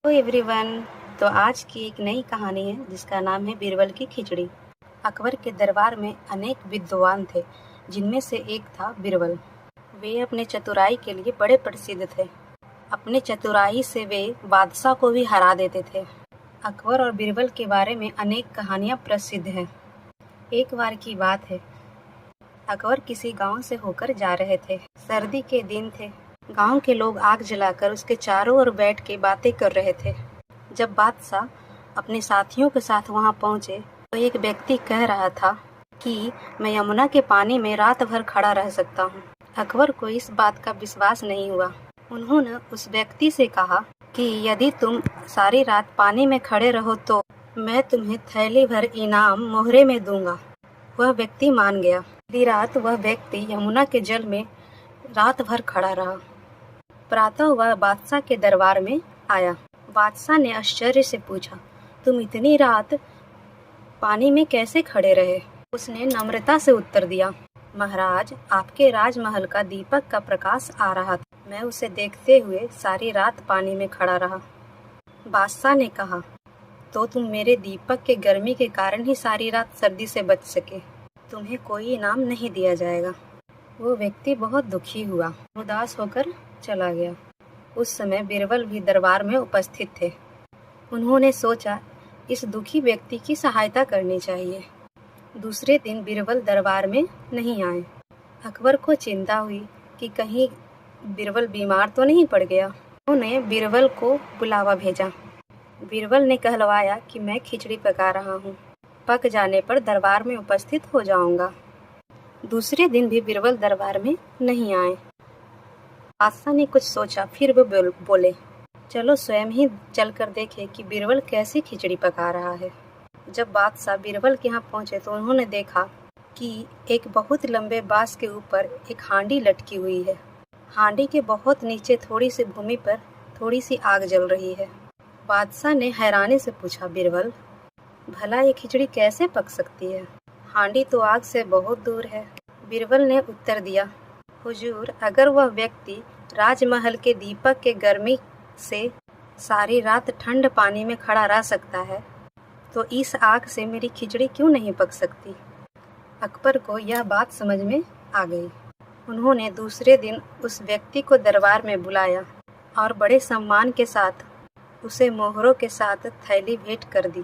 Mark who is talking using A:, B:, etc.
A: Hello everyone. तो आज की एक नई कहानी है जिसका नाम है बीरबल की खिचड़ी। अकबर के दरबार में अनेक विद्वान थे, जिनमें से एक था बीरबल। वे अपने चतुराई के लिए बड़े प्रसिद्ध थे। अपने चतुराई से वे बादशाह को भी हरा देते थे। अकबर और बीरबल के बारे में अनेक कहानियाँ प्रसिद्ध हैं। एक बार की बात है, अकबर किसी गांव से होकर जा रहे थे। सर्दी के दिन थे। गांव के लोग आग जलाकर उसके चारों ओर बैठ के बातें कर रहे थे। जब बादशाह अपने साथियों के साथ वहां पहुंचे तो एक व्यक्ति कह रहा था कि मैं यमुना के पानी में रात भर खड़ा रह सकता हूं। अकबर को इस बात का विश्वास नहीं हुआ। उन्होंने उस व्यक्ति से कहा कि यदि तुम सारी रात पानी में खड़े रहो तो मैं तुम्हें थैली भर इनाम मोहरे में दूंगा। वह व्यक्ति मान गया। अगली रात वह व्यक्ति यमुना के जल में रात भर खड़ा रहा। प्रातः वह बादशाह के दरबार में आया। बादशाह ने आश्चर्य से पूछा, तुम इतनी रात पानी में कैसे खड़े रहे? उसने नम्रता से उत्तर दिया, महाराज, आपके राजमहल का दीपक का प्रकाश आ रहा था। मैं उसे देखते हुए सारी रात पानी में खड़ा रहा। बादशाह ने कहा, तो तुम मेरे दीपक के गर्मी के कारण ही सारी रात सर्दी से बच सके। तुम्हें कोई इनाम नहीं दिया जाएगा। वो व्यक्ति बहुत दुखी हुआ, उदास होकर चला गया। उस समय बीरबल भी दरबार में उपस्थित थे। उन्होंने सोचा, इस दुखी व्यक्ति की सहायता करनी चाहिए। दूसरे दिन बीरबल दरबार में नहीं आए। अकबर को चिंता हुई कि कहीं बीरबल बीमार तो नहीं पड़ गया। उन्होंने बीरबल को बुलावा भेजा। बीरबल ने कहलवाया कि मैं खिचड़ी पका रहा हूँ, पक जाने पर दरबार में उपस्थित हो जाऊंगा। दूसरे दिन भी बीरबल दरबार में नहीं आए। बादशाह ने कुछ सोचा, फिर वो बोले, चलो स्वयं ही चलकर देखें कि बीरबल कैसी खिचड़ी पका रहा है। जब बादशाह बीरबल के यहाँ पहुंचे तो उन्होंने देखा कि एक बहुत लंबे बांस के ऊपर एक हांडी लटकी हुई है। हांडी के बहुत नीचे थोड़ी सी भूमि पर थोड़ी सी आग जल रही है। बादशाह ने हैरानी से पूछा, बीरबल, भला ये खिचड़ी कैसे पक सकती है? हांडी तो आग से बहुत दूर है। बीरबल ने उत्तर दिया, हुजूर, अगर वह व्यक्ति राजमहल के दीपक के गर्मी से सारी रात ठंड पानी में खड़ा रह सकता है तो इस आग से मेरी खिचड़ी क्यों नहीं पक सकती? अकबर को यह बात समझ में आ गई। उन्होंने दूसरे दिन उस व्यक्ति को दरबार में बुलाया और बड़े सम्मान के साथ उसे मोहरों के साथ थैली भेंट कर दी।